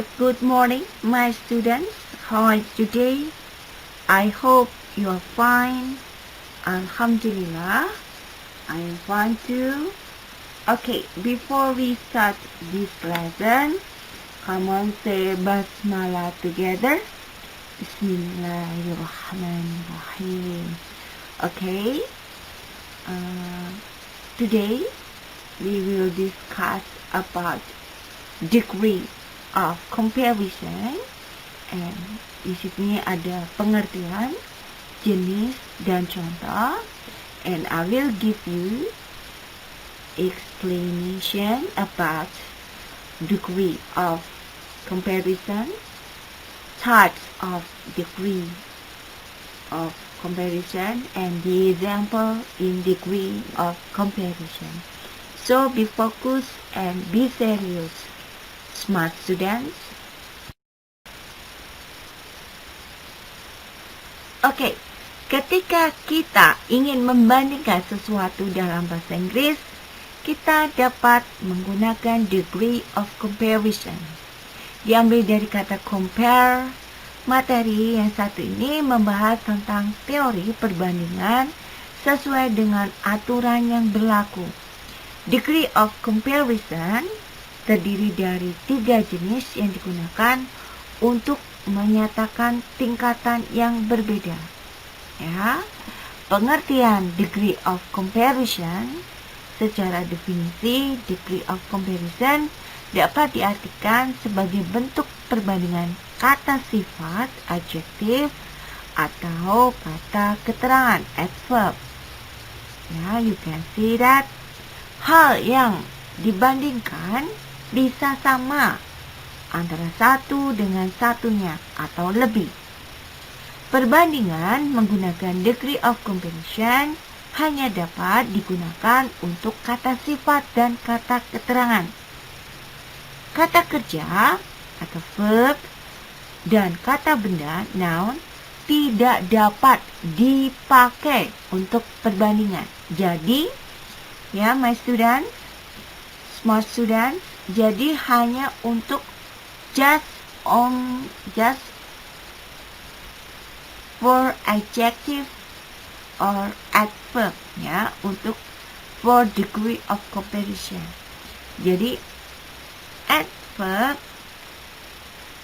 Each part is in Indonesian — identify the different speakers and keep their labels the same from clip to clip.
Speaker 1: Good morning, my students. How are you today? I hope you are fine. Alhamdulillah, I am fine too. Okay, before we start this lesson, come on, say Basmalah together. Bismillahirrahmanirrahim. Okay, today we will discuss about degree of comparison, and di sini ada pengertian, jenis dan contoh, and I will give you explanation about degree of comparison, types of degree of comparison, and the example in degree of comparison. So be focused and be serious, smart students. Oke, ketika kita ingin membandingkan sesuatu dalam bahasa Inggris, kita dapat menggunakan degree of comparison. Diambil dari kata compare. Materi yang satu ini membahas tentang teori perbandingan sesuai dengan aturan yang berlaku. Degree of comparison terdiri dari 3 jenis yang digunakan untuk menyatakan tingkatan yang berbeda. Ya, pengertian degree of comparison secara definisi, degree of comparison dapat diartikan sebagai bentuk perbandingan kata sifat adjektif atau kata keterangan adverb. Ya, you can see that hal yang dibandingkan bisa sama antara satu dengan satunya atau lebih. Perbandingan menggunakan degree of comparison hanya dapat digunakan untuk kata sifat dan kata keterangan. Kata kerja, kata verb, dan kata benda, noun, tidak dapat dipakai untuk perbandingan. Jadi, ya my students, smart students, jadi hanya untuk just for adjective or adverb, ya, untuk for degree of comparison. Jadi adverb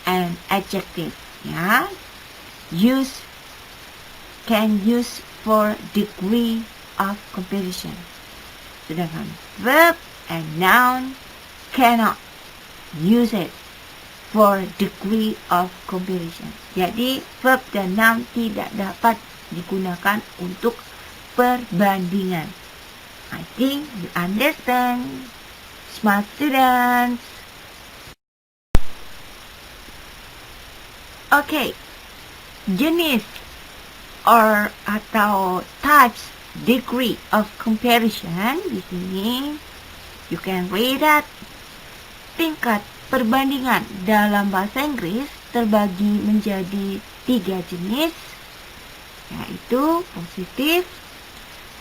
Speaker 1: and adjective, ya, can use for degree of comparison. Sedangkan verb and noun cannot use it for degree of comparison. Jadi verb dan noun tidak dapat digunakan untuk perbandingan. I think you understand, smart students. Okay, jenis atau types degree of comparison di sini you can read that. Tingkat perbandingan dalam bahasa Inggris terbagi menjadi 3 jenis, yaitu positif,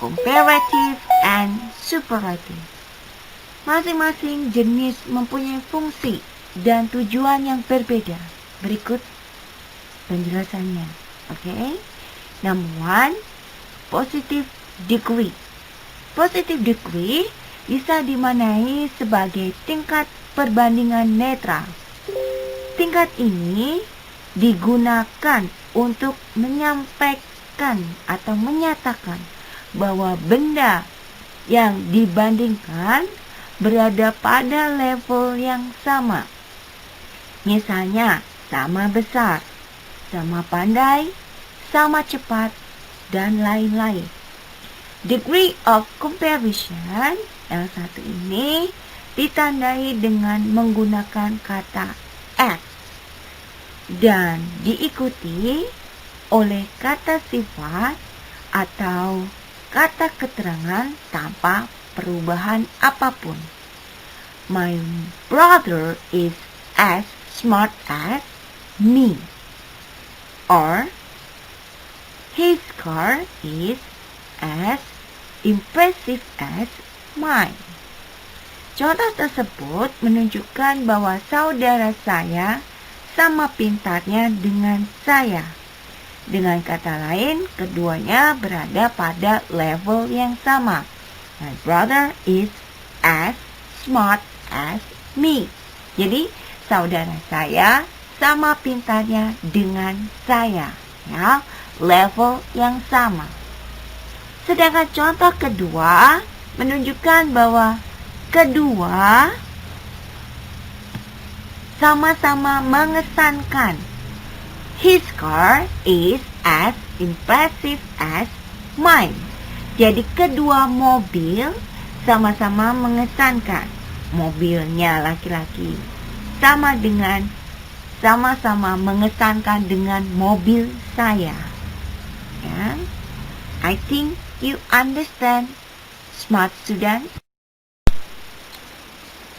Speaker 1: comparative, and superlative. Masing-masing jenis mempunyai fungsi dan tujuan yang berbeda. Berikut penjelasannya. Okay? Number 1, positive degree. Positive degree bisa dimaknai sebagai tingkat perbandingan netral. Tingkat ini digunakan untuk menyampaikan atau menyatakan bahwa benda yang dibandingkan berada pada level yang sama. Misalnya, sama besar, sama pandai, sama cepat, dan lain-lain. Degree of comparison yang satu ini ditandai dengan menggunakan kata as dan diikuti oleh kata sifat atau kata keterangan tanpa perubahan apapun. My brother is as smart as me, or his car is as impressive as mine. Contoh tersebut menunjukkan bahwa saudara saya sama pintarnya dengan saya. Dengan kata lain, keduanya berada pada level yang sama. My brother is as smart as me. Jadi, saudara saya sama pintarnya dengan saya. Ya, level yang sama. Sedangkan contoh kedua menunjukkan bahwa kedua sama-sama mengesankan. His car is as impressive as mine. Jadi kedua mobil sama-sama mengesankan. Mobilnya laki-laki sama-sama mengesankan dengan mobil saya. Ya. I think you understand, smart student.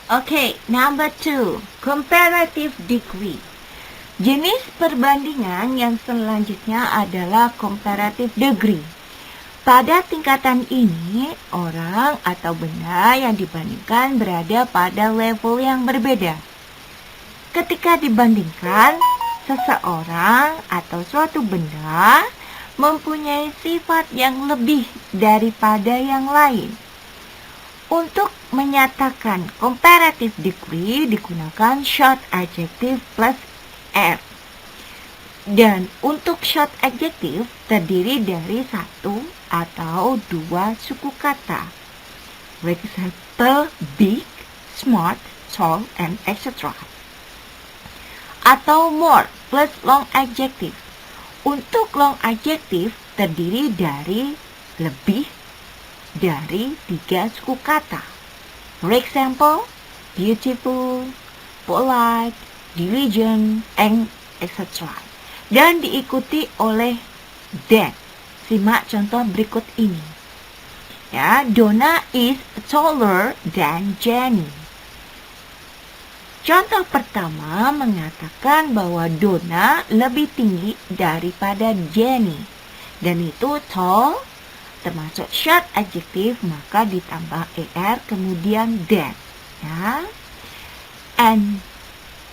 Speaker 1: Okay, number 2, comparative degree. Jenis perbandingan yang selanjutnya adalah comparative degree. Pada tingkatan ini, orang atau benda yang dibandingkan berada pada level yang berbeda. Ketika dibandingkan, seseorang atau suatu benda mempunyai sifat yang lebih daripada yang lain. Untuk menyatakan comparative degree digunakan short adjective plus R. Dan untuk short adjective terdiri dari satu atau dua suku kata. For example, big, smart, tall, and etc. Atau more plus long adjective. Untuk long adjective terdiri dari lebih dari 3 suku kata. For example, beautiful, polite, diligent, and etc. Dan diikuti oleh than. Simak contoh berikut ini. Ya, Donna is taller than Jenny. Contoh pertama mengatakan bahwa Donna lebih tinggi daripada Jenny. Dan itu tall termasuk short adjective, maka ditambah er kemudian than. Ya. And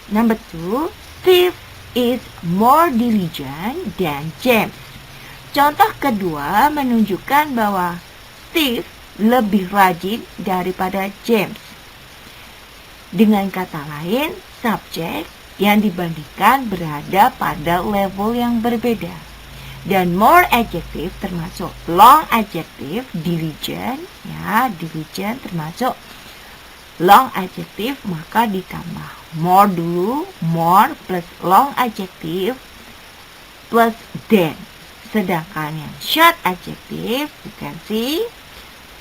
Speaker 1: number 2, Steve is more diligent than James. Contoh kedua menunjukkan bahwa Steve lebih rajin daripada James. Dengan kata lain, subjek yang dibandingkan berada pada level yang berbeda. Dan more adjective termasuk long adjective, diligent, ya, diligent termasuk long adjective, maka ditambah more dulu, more plus long adjective plus than. Sedangkan yang short adjective, you can see,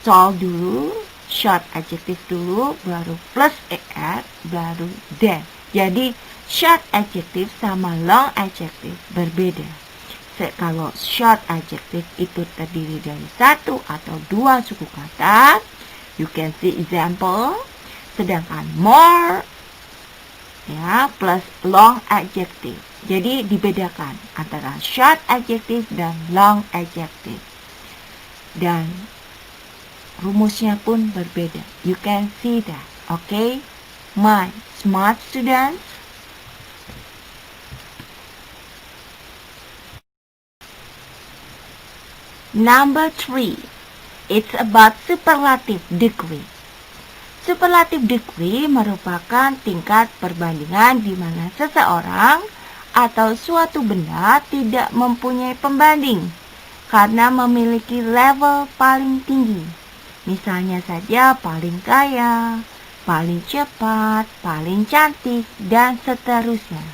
Speaker 1: tall dulu, short adjective dulu, baru plus er, baru than. Jadi short adjective sama long adjective berbeda. Kalau short adjective itu terdiri dari satu atau dua suku kata, you can see example. Sedangkan more, ya, plus long adjective. Jadi dibedakan antara short adjective dan long adjective. Dan rumusnya pun berbeda. You can see that. Okay, my smart students. Number 3, it's about superlative degree. Superlative degree merupakan tingkat perbandingan di mana seseorang atau suatu benda tidak mempunyai pembanding karena memiliki level paling tinggi. Misalnya saja paling kaya, paling cepat, paling cantik, dan seterusnya.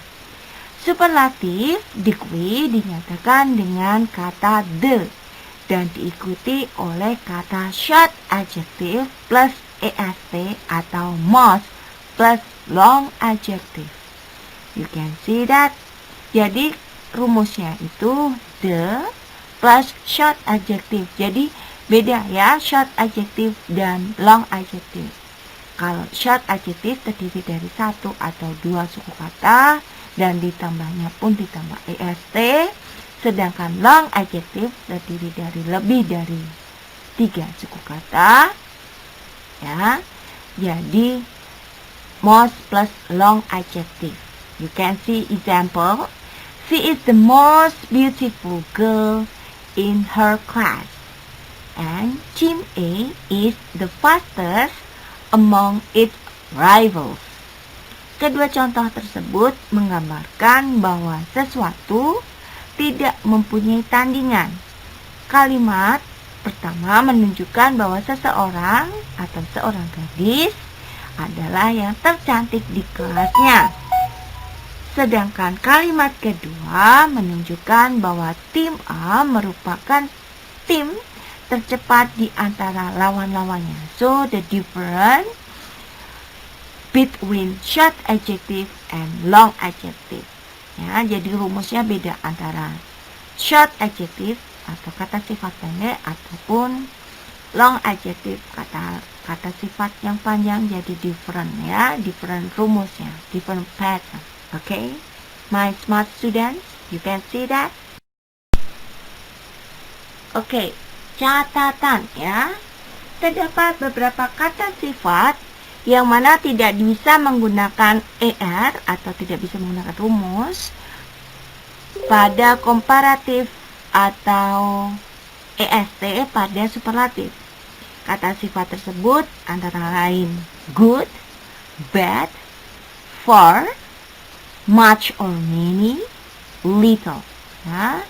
Speaker 1: Superlative degree dinyatakan dengan kata the dan diikuti oleh kata short adjective plus est atau most plus long adjective. You can see that. Jadi rumusnya itu the plus short adjective. Jadi beda ya short adjective dan long adjective. Kalau short adjective terdiri dari satu atau dua suku kata dan ditambahnya pun ditambah est. Sedangkan long adjective terdiri dari lebih dari 3 suku kata, ya. jadi most plus long adjective. You can see example. She is the most beautiful girl in her class. And Team A is the fastest among its rivals. Kedua contoh tersebut menggambarkan bahwa sesuatu tidak mempunyai tandingan. Kalimat pertama menunjukkan bahwa seseorang atau seorang gadis adalah yang tercantik di kelasnya. Sedangkan kalimat kedua menunjukkan bahwa tim A merupakan tim tercepat di antara lawan-lawannya. So the difference between short adjective and long adjective. Ya, jadi rumusnya beda antara short adjective atau kata sifat pendek ataupun long adjective kata sifat yang panjang, jadi different ya, different rumusnya, different pattern. Okay, my smart students, you can see that. Okay, catatan ya. Terdapat beberapa kata sifat yang mana tidak bisa menggunakan ER atau tidak bisa menggunakan rumus pada komparatif atau EST pada superlatif. Kata sifat tersebut antara lain good, bad, far, much or many, little. Ya.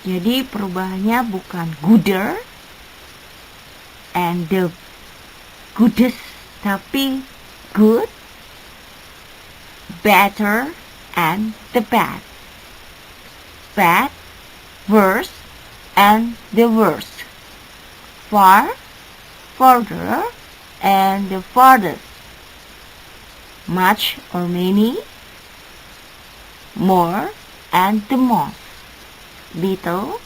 Speaker 1: Jadi perubahannya bukan gooder and the goodest, tapi good, better, and the bad. Bad, worse, and the worst. Far, further, and the farthest. Much or many, more, and the most. Little,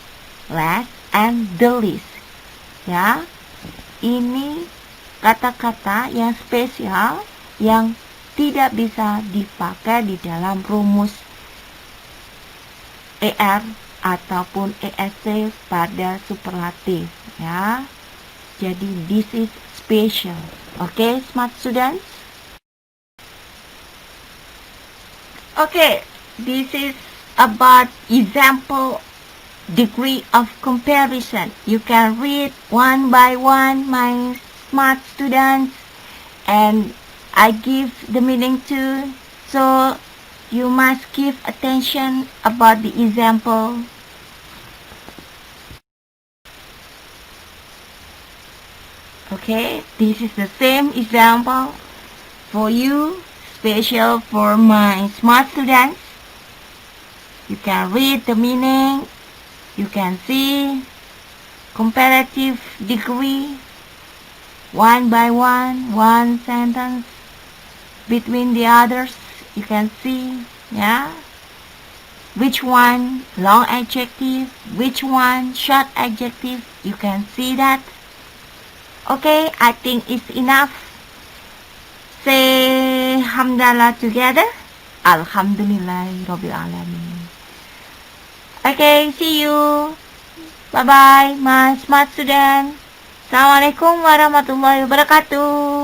Speaker 1: less, and the least. Ya, ini kata-kata yang spesial yang tidak bisa dipakai di dalam rumus ER ataupun ESC pada superlatif ya. Jadi this is special. Okay, smart students? Okay, this is about example degree of comparison. You can read one by one, my smart students, and I give the meaning too. So you must give attention about the example. Okay, this is the same example for you, special for my smart students. You can read the meaning, you can see comparative degree, one by one sentence between the others, you can see, yeah, which one long adjective, which one short adjective, you can see that. Okay, I think it's enough. Say hamdalah together. Alhamdulillahirabbil alamin. Okay, see you. Bye bye, my smart student. Assalamualaikum warahmatullahi wabarakatuh.